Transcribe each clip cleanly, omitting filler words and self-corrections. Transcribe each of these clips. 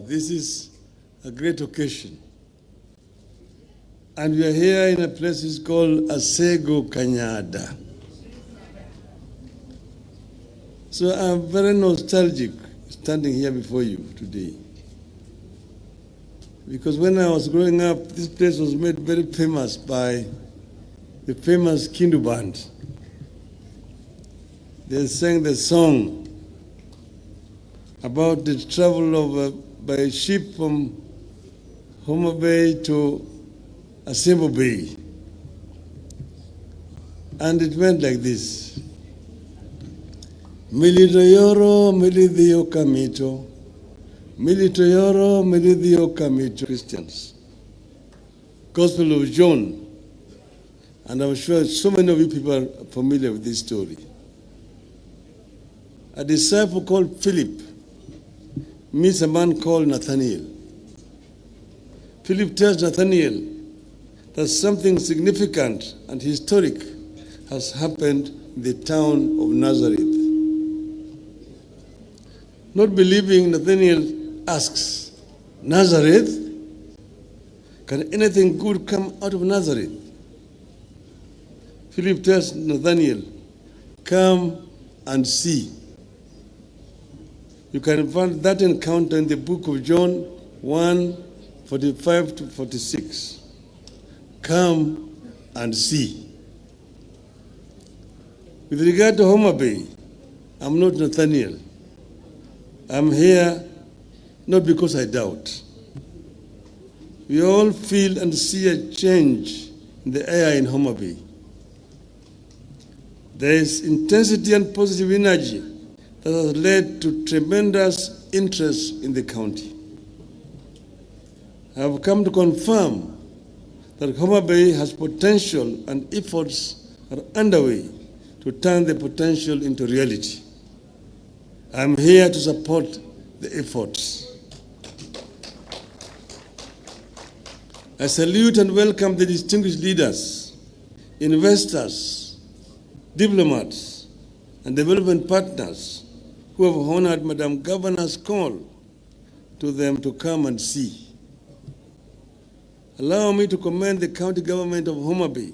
This is a great occasion. And we are here in a place called Asego Kenyata. So I'm very nostalgic standing here before you today. Because when I was growing up, this place was made very famous by the famous Kindu band. They sang the song about the travel by ship from Homabay to Asembo Bay. And it went like this. Militoyoro, milithio kamito. Militoyoro, milithio kamito. Christians. Gospel of John. And I'm sure so many of you people are familiar with this story. A disciple called Philip meets a man called Nathaniel. Philip tells Nathaniel that something significant and historic has happened in the town of Nazareth. Not believing, Nathaniel asks, Nazareth? Can anything good come out of Nazareth? Philip tells Nathaniel, come and see. You can find that encounter in the book of John 1:45 to 46. Come and see. With regard to Homabay, I'm not Nathaniel. I'm here not because I doubt. We all feel and see a change in the air in Homabay. There is intensity and positive energy that has led to tremendous interest in the county. I have come to confirm that Homabay has potential and efforts are underway to turn the potential into reality. I am here to support the efforts. I salute and welcome the distinguished leaders, investors, diplomats, and development partners who have honored Madam Governor's call to them to come and see. Allow me to commend the county government of Homabay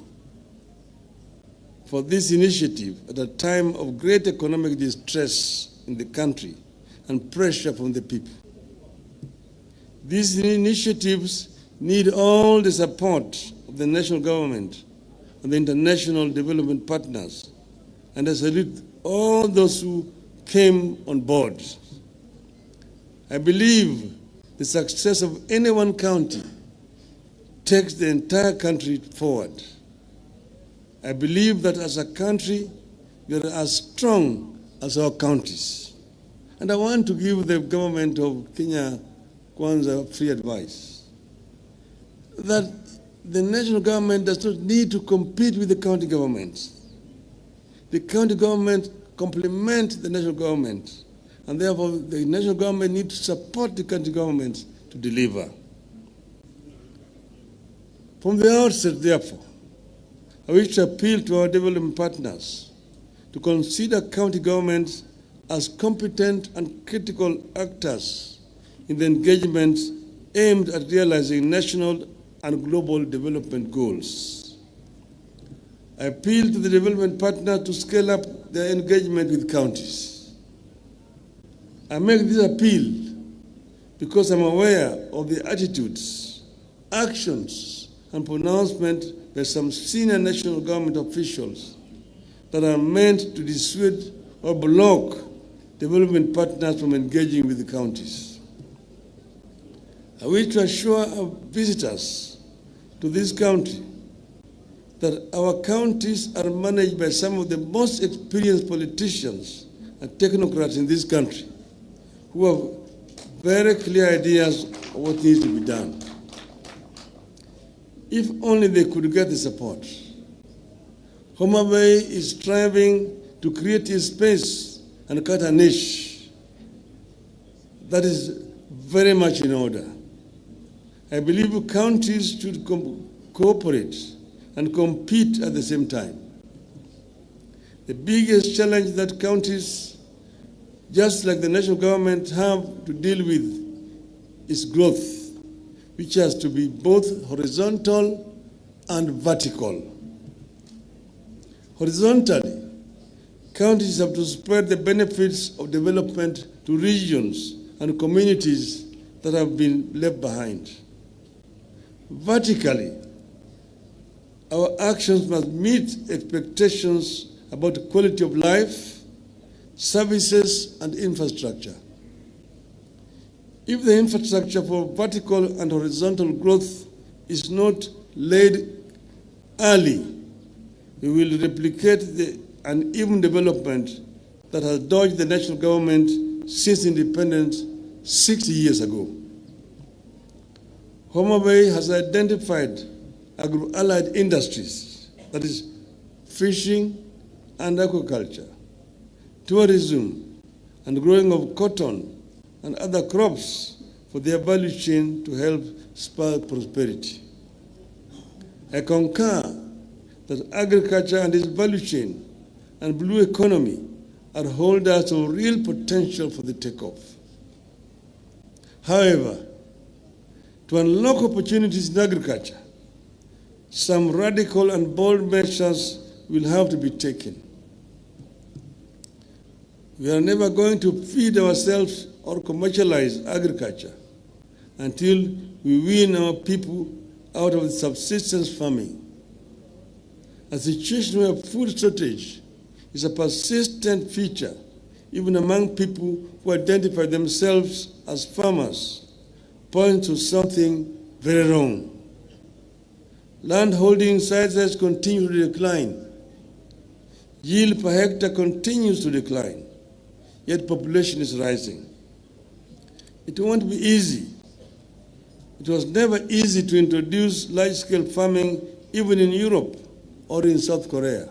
for this initiative at a time of great economic distress in the country and pressure from the people. These initiatives need all the support of the national government and the international development partners, and I salute all those who came on board. I believe the success of any one county takes the entire country forward. I believe that as a country, we are as strong as our counties. And I want to give the government of Kenya Kwanza free advice that the national government does not need to compete with the county governments. The county government complement the national government, and therefore the national government needs to support the county government to deliver. From the outset, therefore, I wish to appeal to our development partners to consider county governments as competent and critical actors in the engagements aimed at realizing national and global development goals. I appeal to the development partners to scale up their engagement with counties. I make this appeal because I'm aware of the attitudes, actions, and pronouncements by some senior national government officials that are meant to dissuade or block development partners from engaging with the counties. I wish to assure our visitors to this country that our counties are managed by some of the most experienced politicians and technocrats in this country who have very clear ideas of what needs to be done. If only they could get the support. Homabay is striving to create a space and cut a niche that is very much in order. I believe counties should cooperate and compete at the same time. The biggest challenge that counties, just like the national government, have to deal with is growth, which has to be both horizontal and vertical. Horizontally, counties have to spread the benefits of development to regions and communities that have been left behind. Vertically, our actions must meet expectations about quality of life, services, and infrastructure. If the infrastructure for vertical and horizontal growth is not laid early, we will replicate the uneven development that has dogged the national government since independence 60 years ago. Homabay has identified agro-allied industries, that is, fishing and aquaculture, tourism, and growing of cotton and other crops for their value chain to help spur prosperity. I concur that agriculture and its value chain and blue economy are holders of real potential for the takeoff. However, to unlock opportunities in agriculture, some radical and bold measures will have to be taken. We are never going to feed ourselves or commercialize agriculture until we wean our people out of subsistence farming. A situation where food shortage is a persistent feature, even among people who identify themselves as farmers, points to something very wrong. Land holding sizes continue to decline. Yield per hectare continues to decline, yet population is rising. It won't be easy. It was never easy to introduce large-scale farming even in Europe or in South Korea.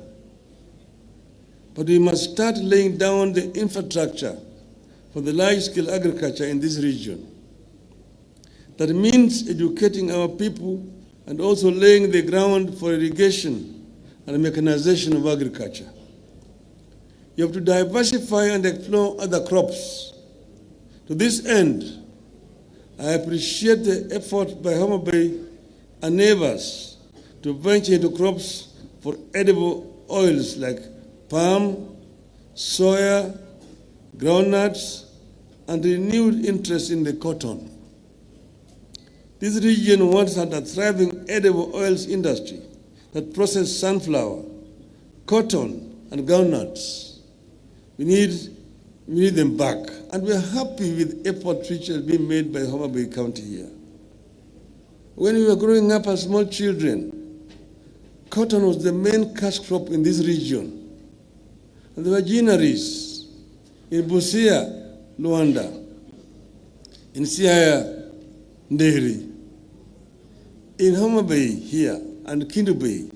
But we must start laying down the infrastructure for the large-scale agriculture in this region. That means educating our people and also laying the ground for irrigation and mechanization of agriculture. You have to diversify and explore other crops. To this end, I appreciate the effort by Homabay and neighbors to venture into crops for edible oils like palm, soya, groundnuts, and renewed interest in the cotton. This region once had a thriving edible oils industry that processed sunflower, cotton, and groundnuts. We need them back, and we are happy with efforts which has been made by Homabay County here. When we were growing up as small children, cotton was the main cash crop in this region. And there were ginaries in Busia, Luanda, in Siaya, Nderi, in Homabay here, and Kindu Bay.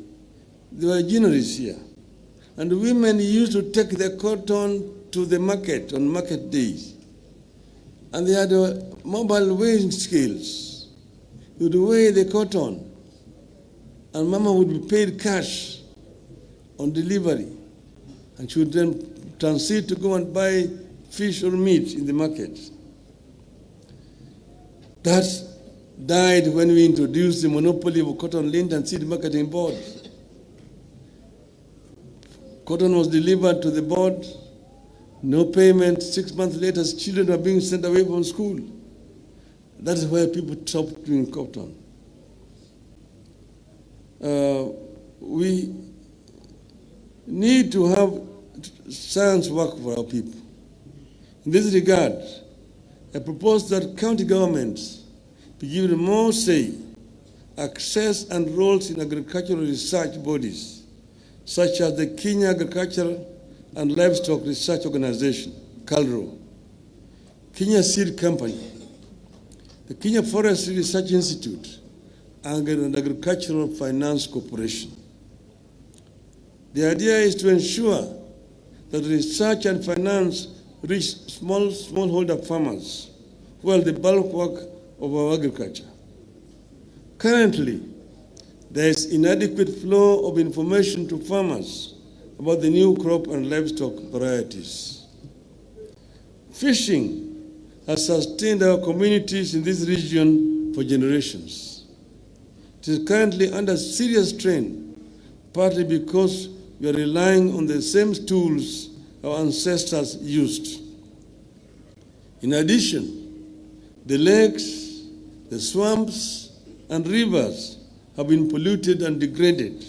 There were ginaries here. And women used to take the cotton to the market on market days. And they had mobile weighing scales. They would weigh the cotton, and Mama would be paid cash on delivery. And she would then transit to go and buy fish or meat in the market. That died when we introduced the monopoly of cotton lint and seed marketing board. Cotton was delivered to the board, no payment. 6 months later, children were being sent away from school. That is why people stopped doing cotton. We need to have science work for our people. In this regard, I propose that county governments be given more say, access, and roles in agricultural research bodies, such as the Kenya Agricultural and Livestock Research Organization, KALRO, Kenya Seed Company, the Kenya Forestry Research Institute, and Agricultural Finance Corporation. The idea is to ensure that research and finance reach smallholder farmers who are the bulk work of our agriculture. Currently, there is inadequate flow of information to farmers about the new crop and livestock varieties. Fishing has sustained our communities in this region for generations. It is currently under serious strain, partly because we are relying on the same tools our ancestors used. In addition, the lakes, the swamps, and rivers have been polluted and degraded,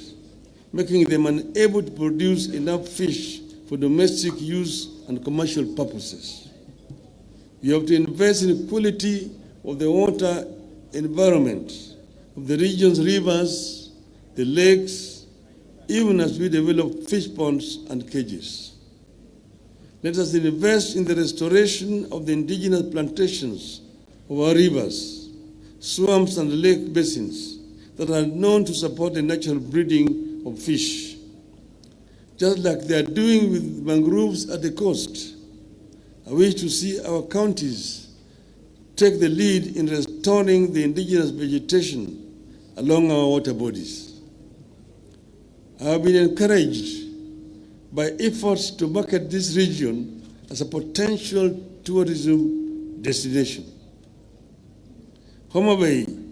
making them unable to produce enough fish for domestic use and commercial purposes. We have to invest in the quality of the water environment of the region's rivers, the lakes, even as we develop fish ponds and cages. Let us invest in the restoration of the indigenous plantations of our rivers, swamps, and lake basins that are known to support the natural breeding of fish, just like they are doing with mangroves at the coast. I wish to see our counties take the lead in restoring the indigenous vegetation along our water bodies. I have been encouraged by efforts to market this region as a potential tourism destination. Homabay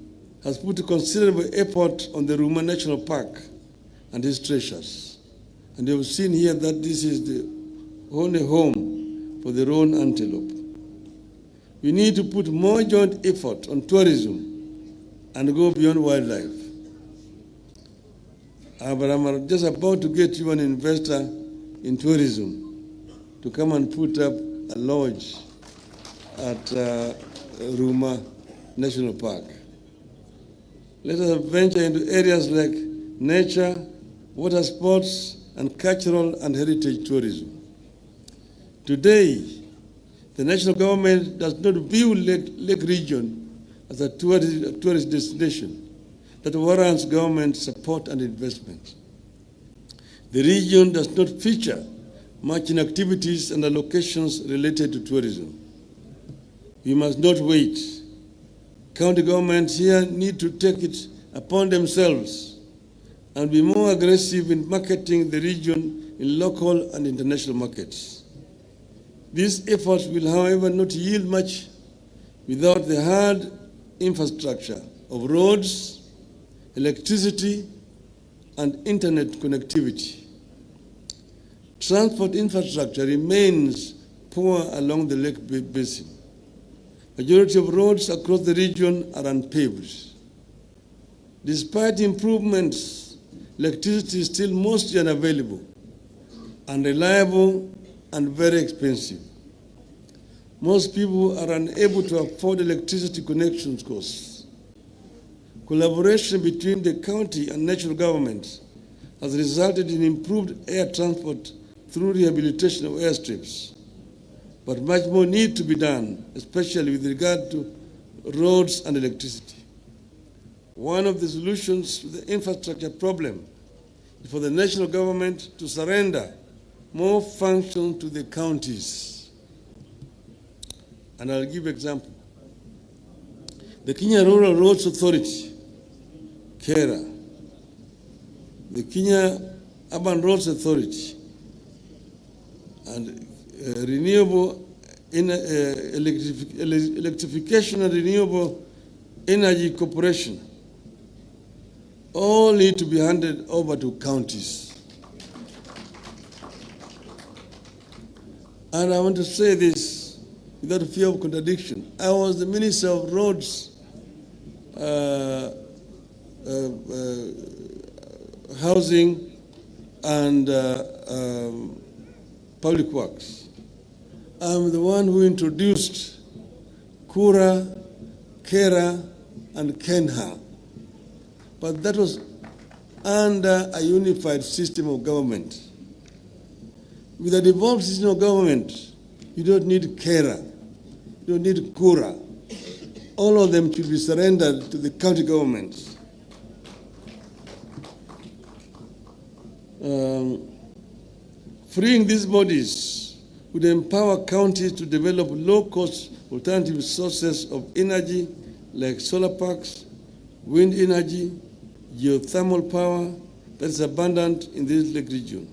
has put considerable effort on the Ruma National Park and its treasures. And you have seen here that this is the only home for the roan antelope. We need to put more joint effort on tourism and go beyond wildlife. But I'm just about to get you an investor in tourism to come and put up a lodge at Ruma National Park. Let us venture into areas like nature, water sports, and cultural and heritage tourism. Today, the national government does not view Lake region as a tourist destination that warrants government support and investment. The region does not feature much in activities and allocations related to tourism. We must not wait. County governments here need to take it upon themselves and be more aggressive in marketing the region in local and international markets. These efforts will, however, not yield much without the hard infrastructure of roads, electricity, and internet connectivity. Transport infrastructure remains poor along the lake basin. Majority of roads across the region are unpaved. Despite improvements, electricity is still mostly unavailable, unreliable, and very expensive. Most people are unable to afford electricity connection costs. Collaboration between the county and national governments has resulted in improved air transport through rehabilitation of airstrips. But much more needs to be done, especially with regard to roads and electricity. One of the solutions to the infrastructure problem is for the national government to surrender more function to the counties. And I'll give an example. The Kenya Rural Roads Authority, KERA, the Kenya Urban Roads Authority, and renewable electrification and renewable energy corporation all need to be handed over to counties. And I want to say this without fear of contradiction. I was the Minister of Roads, Housing, and Public Works. I'm the one who introduced Kura, KERA, and KENHA. But that was under a unified system of government. With a devolved system of government, you don't need KERA, you don't need Kura. All of them should be surrendered to the county governments. Freeing these bodies would empower counties to develop low-cost alternative sources of energy like solar parks, wind energy, geothermal power that is abundant in this lake region.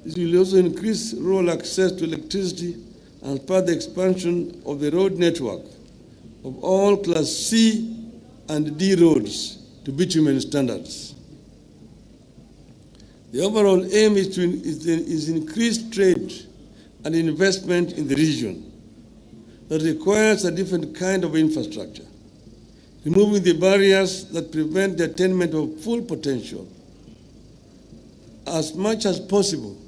This will also increase rural access to electricity and spur the expansion of the road network of all Class C and D roads to bitumen standards. The overall aim is increased trade and investment in the region that requires a different kind of infrastructure, removing the barriers that prevent the attainment of full potential. As much as possible,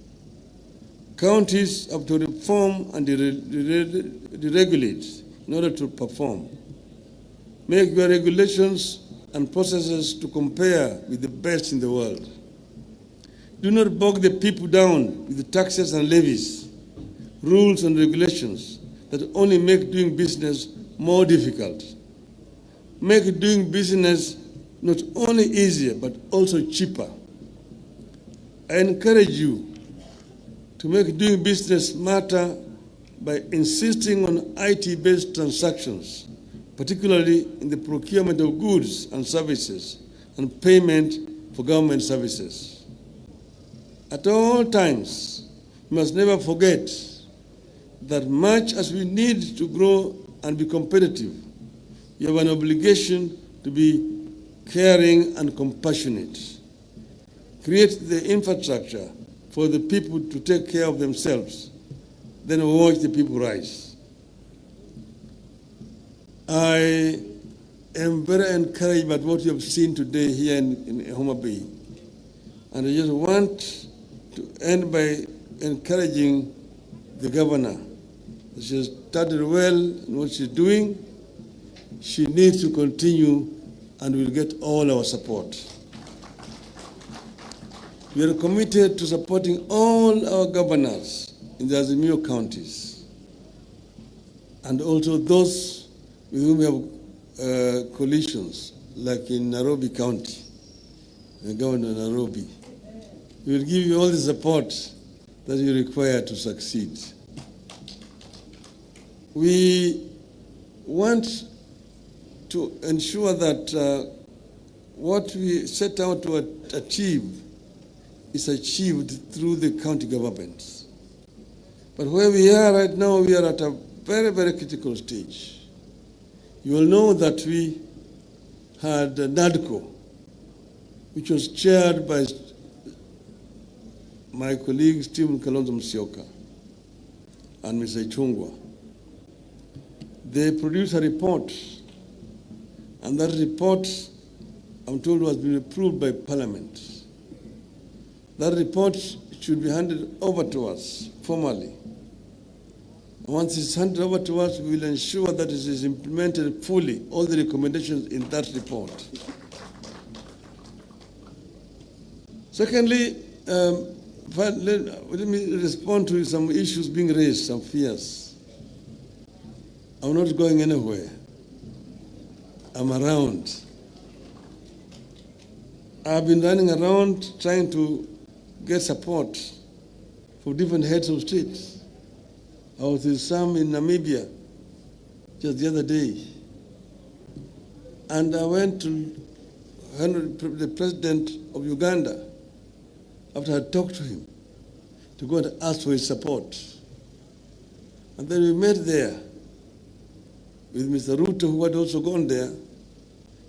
counties have to reform and deregulate in order to perform. Make your regulations and processes to compare with the best in the world. Do not bog the people down with the taxes and levies, rules and regulations that only make doing business more difficult. Make doing business not only easier, but also cheaper. I encourage you to make doing business smarter by insisting on IT-based transactions, particularly in the procurement of goods and services and payment for government services. At all times, we must never forget that much as we need to grow and be competitive, you have an obligation to be caring and compassionate. Create the infrastructure for the people to take care of themselves, then watch the people rise. I am very encouraged by what you have seen today here in Homabay. And I just want to end by encouraging the governor. She has started well in what she's doing. She needs to continue and will get all our support. We are committed to supporting all our governors in the Azimio counties and also those with whom we have coalitions, like in Nairobi County, the governor of Nairobi. We will give you all the support that you require to succeed. We want to ensure that what we set out to achieve is achieved through the county governments. But where we are right now, we are at a very, very critical stage. You will know that we had NADCO, which was chaired by my colleague Stephen Kalonzo Musyoka and Mr. Chungwa. They produced a report, and that report, I'm told, has been approved by Parliament. That report should be handed over to us formally. Once it's handed over to us, we will ensure that it is implemented fully, all the recommendations in that report. Secondly, let me respond to some issues being raised, some fears. I'm not going anywhere. I'm around. I've been running around trying to get support from different heads of states. I was with some in Namibia just the other day. And I went to the president of Uganda after I talked to him to go and ask for his support. And then we met there with Mr. Ruto, who had also gone there,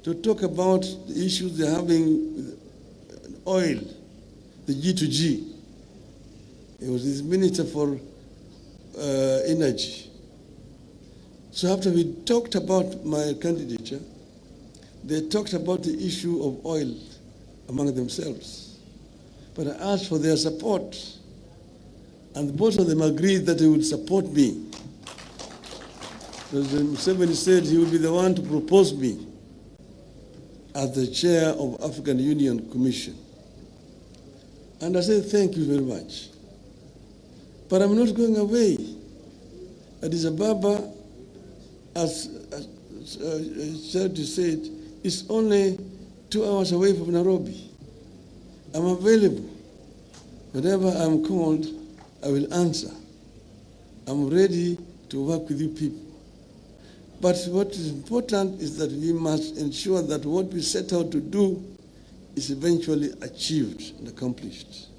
to talk about the issues they're having with oil, the G2G. He was his minister for energy. So after we talked about my candidature, they talked about the issue of oil among themselves. But I asked for their support, and both of them agreed that they would support me. President Museveni said he would be the one to propose me as the chair of African Union Commission. And I said, thank you very much. But I'm not going away. Addis Ababa, as Charity said, is only 2 hours away from Nairobi. I'm available. Whenever I'm called, I will answer. I'm ready to work with you people. But what is important is that we must ensure that what we set out to do is eventually achieved and accomplished.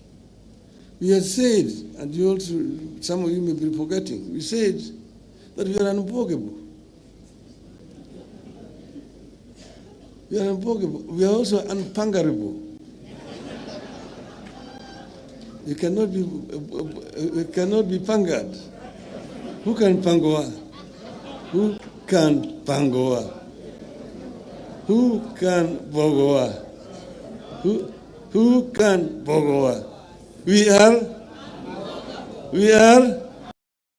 We had said, and you also, some of you may be forgetting, we said that we are unbogable. We are unbogable. We are also unpangarable. You cannot be pangered. Who can pangoa? Who can pangoa? Who can bogoa? Who can bogoa? We are